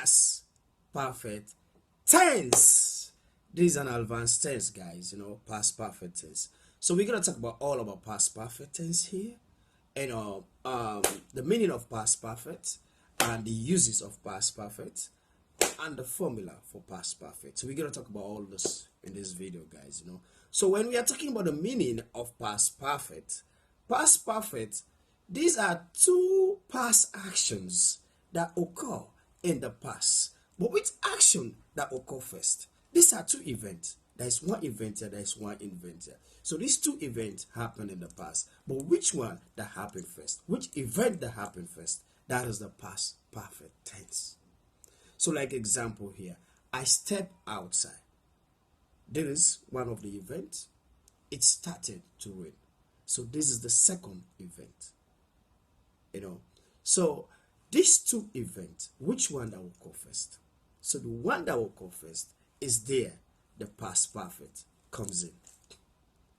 past perfect tense. This is an advanced tense, guys, past perfect tense. So we're gonna talk about all about past perfect tense here, and the meaning of past perfect and the uses of past perfect and the formula for past perfect. So we're gonna talk about all this in this video, guys. So when we are talking about the meaning of past perfect, these are two past actions that occur in the past. But which action that occur first? These are two events. There is one event here, there is one event here. So these two events happen in the past. But which one that happened first? Which event that happened first? That is the past perfect tense. So like example here, I step outside. This is one of the events. It started to rain. So this is the second event. So these two events, which one that will go first? So the one that will go first is there, the past perfect comes in.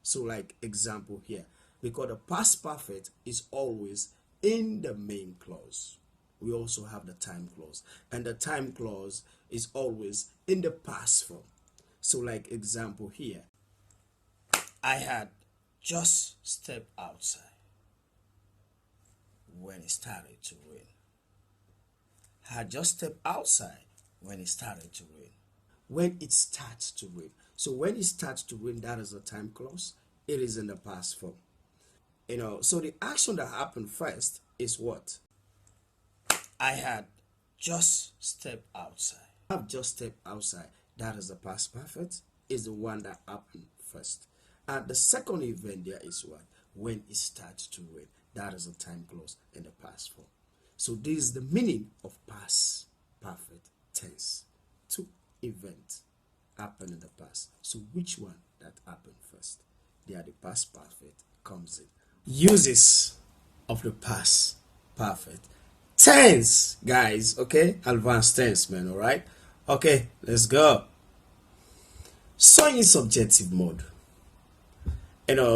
So like example here, because the past perfect is always in the main clause. We also have the time clause, and the time clause is always in the past form. So like example here, I had just stepped outside when it started to rain. I had just stepped outside when it started to rain. When it starts to rain. So when it starts to rain, that is a time clause. It is in the past form. So the action that happened first is what? I had just stepped outside. I've just stepped outside. That is the past perfect. Is the one that happened first. And the second event there is what? When it starts to rain. That is a time clause in the past form. So this is the meaning of past perfect tense. Two events happen in the past. So which one that happened first? There the past perfect comes in. Uses of the past perfect tense, guys. Okay, advanced tense, man. All right. Okay, let's go. So in subjective mode,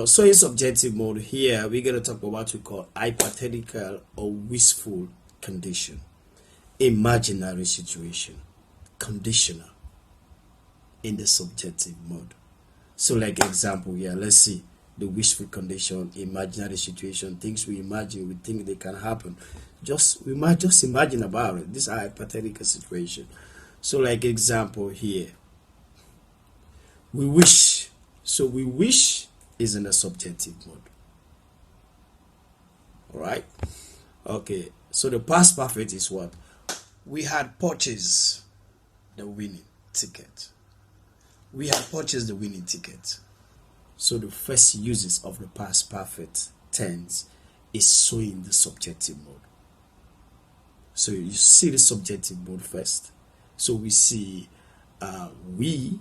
so in subjective mode here, we're gonna talk about what we call hypothetical or wishful condition, imaginary situation, conditional in the subjective mode. So like example here, let's see the wishful condition, imaginary situation, things we imagine, we think they can happen. We might just imagine about it. This is a hypothetical situation. So like example here, we wish. So we wish is in the subjective mode. All right. Okay. So the past perfect is what? We had purchased the winning ticket. We had purchased the winning ticket. So the first uses of the past perfect tense is showing the subjective mode. So you see the subjective mode first. So we see we,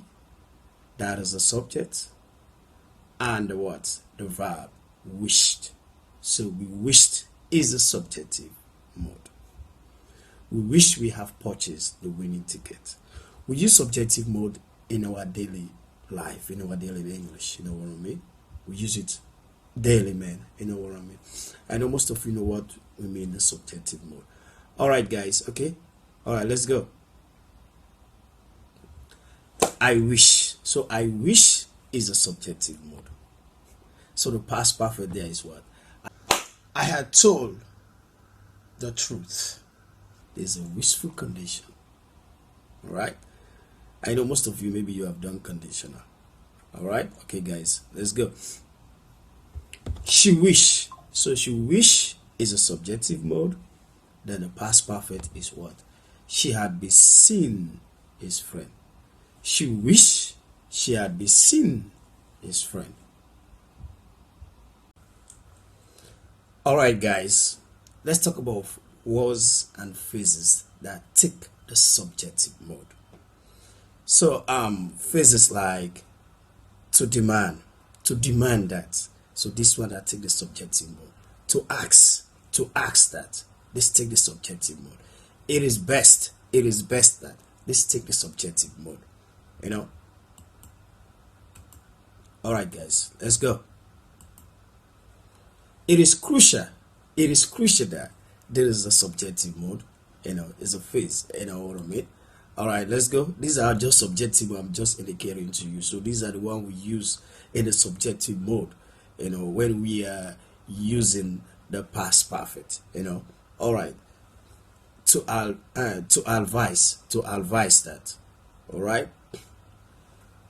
that is the subject, and the what? The verb wished. So we wished is the subjective mode. We wish we have purchased the winning ticket. We use subjective mode in our daily life, in our daily English. You know what I mean? We use it daily, man. You know what I mean? I know most of you know what we mean the subjective mode. All right, guys. Okay. All right, let's go. I wish. So I wish is a subjective mode. So the past perfect there is what? I had told the truth. There's a wishful condition. All right. I know most of you, maybe you have done conditional. All right. Okay, guys, let's go. She wish. So she wish is a subjective mode. Then the past perfect is what? She had been seen his friend. She wish she had been seen his friend. All right, guys, let's talk about words and phrases that take the subjective mode. So phrases like to demand that. So this one that take the subjective mode. To ask that. This take the subjective mode. It is best that. This take the subjective mode. All right, guys, let's go. It is crucial that there is a subjective mode. It's a phase. You know what I mean? All right, let's go. These are just subjective. I'm just indicating to you. So these are the one we use in the subjective mode. When we are using the past perfect. All right. To advise that. All right.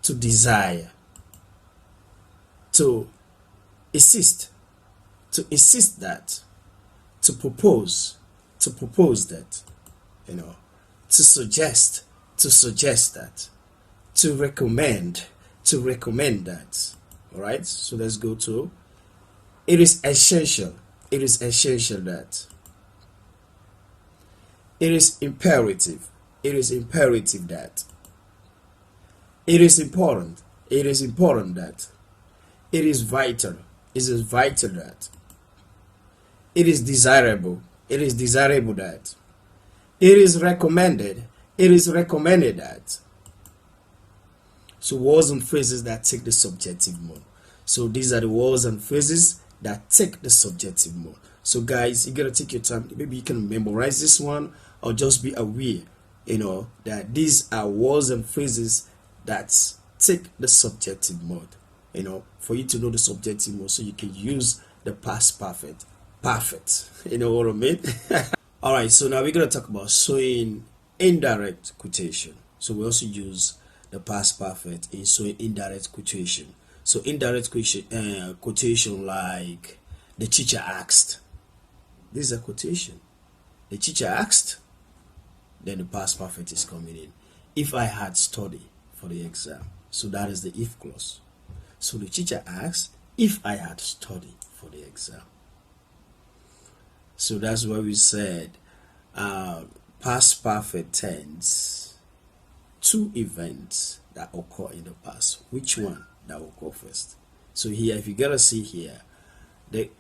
To desire. To insist. To insist that. To propose that. you know to suggest that, to recommend that. All right, so let's go to it is essential that, it is imperative that, it is important that, it is vital that, it is desirable that, it is recommended that. So words and phrases that take the subjective mode. So these are the words and phrases that take the subjective mode. So guys, you gotta take your time. Maybe you can memorize this one, or just be aware, that these are words and phrases that take the subjective mode. For you to know the subjective mode, so you can use the past perfect. Perfect. You know what I mean? All right. So now we're gonna talk about showing indirect quotation. So we also use the past perfect in showing indirect quotation. So indirect quotation like the teacher asked. This is a quotation. The teacher asked, then the past perfect is coming in. If I had studied for the exam. So that is the if clause. So the teacher asked if I had studied for the exam. So that's why we said past perfect tense, two events that occur in the past. Which one that will go first? So here, if you gotta see here, the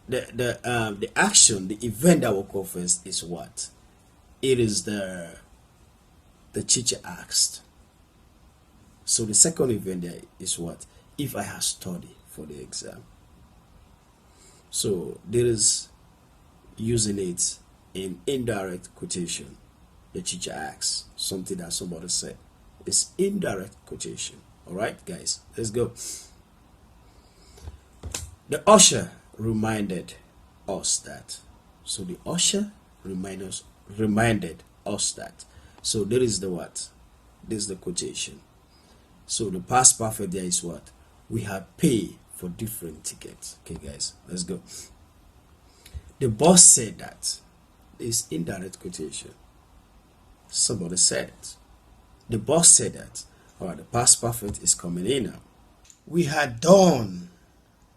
action, the event that will go first is what? It is the teacher asked. So the second event there is what? If I had studied for the exam. So there is using it in indirect quotation. The teacher asks something that somebody said. It's indirect quotation. All right, guys, let's go. The usher reminded us that. So the usher reminded us that. So there is the what? This is the quotation. So the past perfect there is what? We had paid for different tickets. Okay, guys, let's go. The boss said that. This indirect quotation. Somebody said it. The boss said that. All right, the past perfect is coming in now. We had done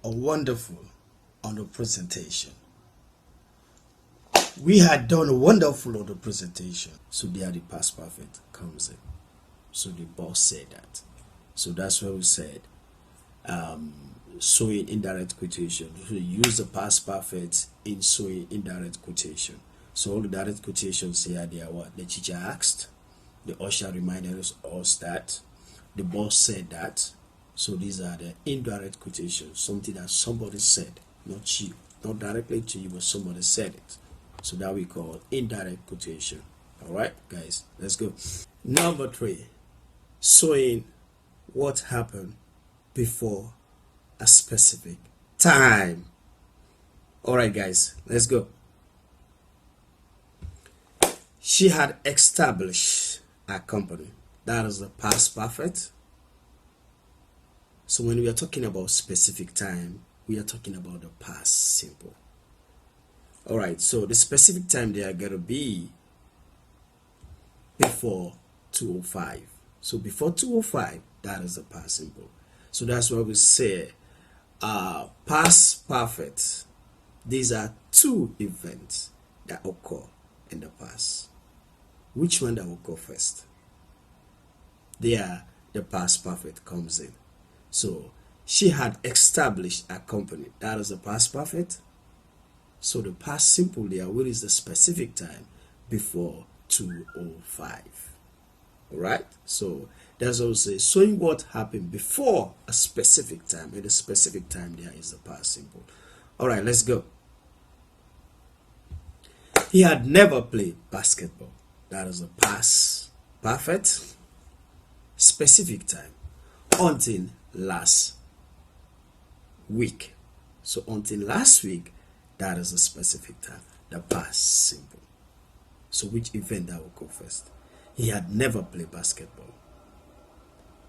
a wonderful on the presentation. We had done a wonderful on the presentation. So there the past perfect comes in. So the boss said that. So that's why we said showing indirect quotation. We use the past perfect in showing indirect quotation. So all the direct quotations here, they are what? The teacher asked, the usher reminded us that, the boss said that. So these are the indirect quotations, something that somebody said, not you, not directly to you, but somebody said it. So that we call indirect quotation. All right, guys, let's go. Number 3, showing what happened before a specific time. All right, guys, let's go. She had established a company. That is the past perfect. So when we are talking about specific time, we are talking about the past simple. All right, so the specific time they are going to be before 2:05. So before 2:05, that is the past simple. So that's why we say past perfect. These are two events that occur in the past. Which one that will go first? There, the past perfect comes in. So she had established a company. That is the past perfect. So the past simple there, what is the specific time? Before 2:05. All right. So that's also showing what happened before a specific time. And the specific time there is the past simple. All right, let's go. He had never played basketball. that is a past perfect, specific time, until last week. So until last week, that is a specific time, the past simple. So which event that will go first? He had never played basketball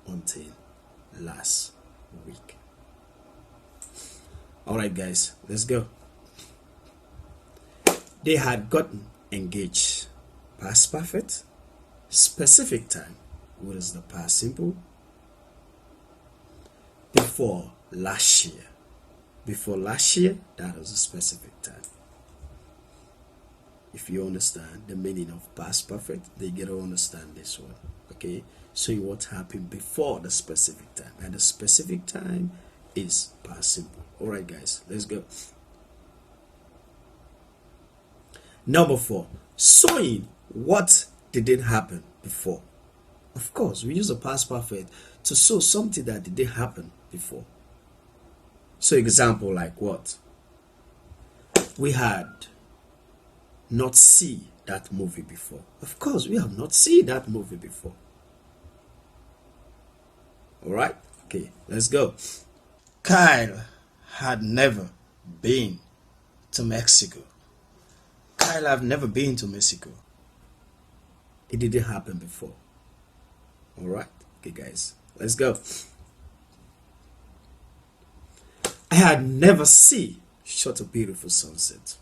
until last week. All right, guys, let's go. They had gotten engaged. Past perfect, specific time. What is the past simple? Before last year. Before last year, that is a specific time. If you understand the meaning of past perfect, then you get to understand this one. Okay? So what happened before the specific time. And the specific time is past simple. Alright, guys, let's go. Number 4, showing what didn't happen before. Of course, we use the past perfect to show something that didn't happen before. So example like what? We had not seen that movie before. Of course, we have not seen that movie before. Alright? Okay, let's go. Kyle had never been to Mexico. Kyle have never been to Mexico. It didn't happen before. Alright? Okay, guys, let's go. I had never seen such a beautiful sunset.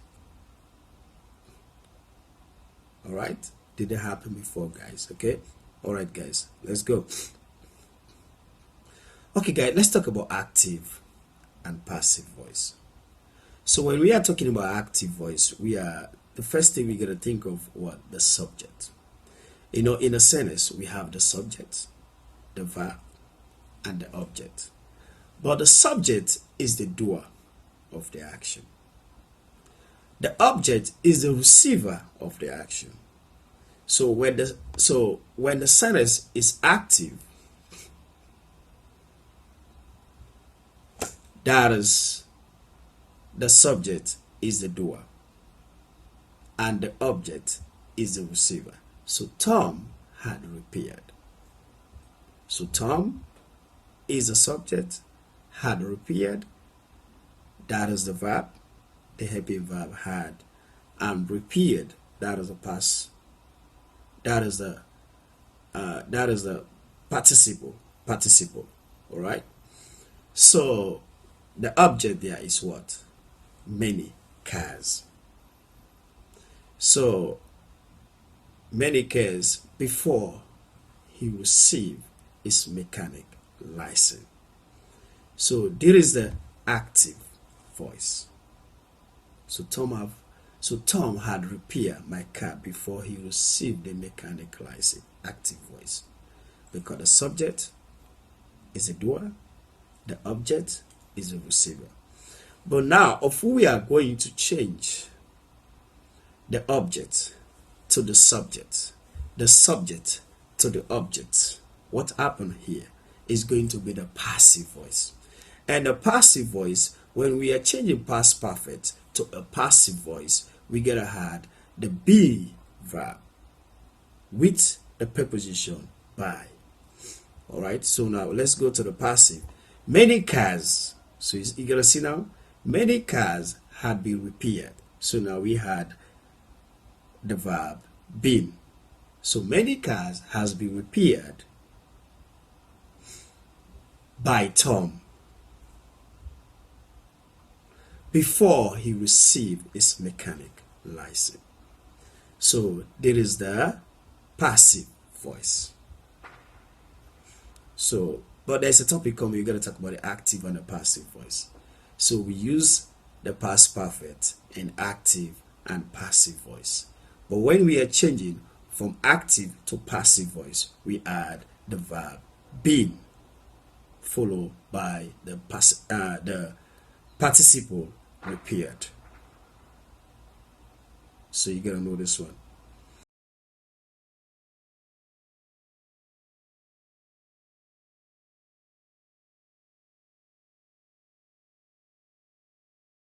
Alright? Didn't happen before, guys. Okay? Alright, guys, let's go. Okay, guys, let's talk about active and passive voice. So when we are talking about active voice, the first thing we're going to think of what? The subject. You know, in a sentence, we have the subject, the verb, and the object. But the subject is the doer of the action. The object is the receiver of the action. So when the sentence is active, that is, the subject is the doer and the object is the receiver. So Tom had repaired. So Tom is the subject, had repaired. That is the verb, the helping verb had, and repaired. That is the past. That is the participle. Participle. All right. So the object there is what? Many cars. So many cars before he received his mechanic license. So there is the active voice. So Tom had repaired my car before he received the mechanic license. Active voice. Because the subject is the doer, the object is the receiver. But now, if we are going to change the object to the subject to the object, what happened here is going to be the passive voice. And the passive voice, when we are changing past perfect to a passive voice, we gotta add the be verb with the preposition by. Alright, so now let's go to the passive. Many cars, so you gotta see now, many cars had been repaired. So now we had the verb been. So many cars has been repaired by Tom before he received his mechanic license. So there is the passive voice. So, but there's a topic coming, you got to talk about the active and the passive voice. So we use the past perfect in active and passive voice. But when we are changing from active to passive voice, we add the verb been followed by the participle repaired. So you gotta know this one.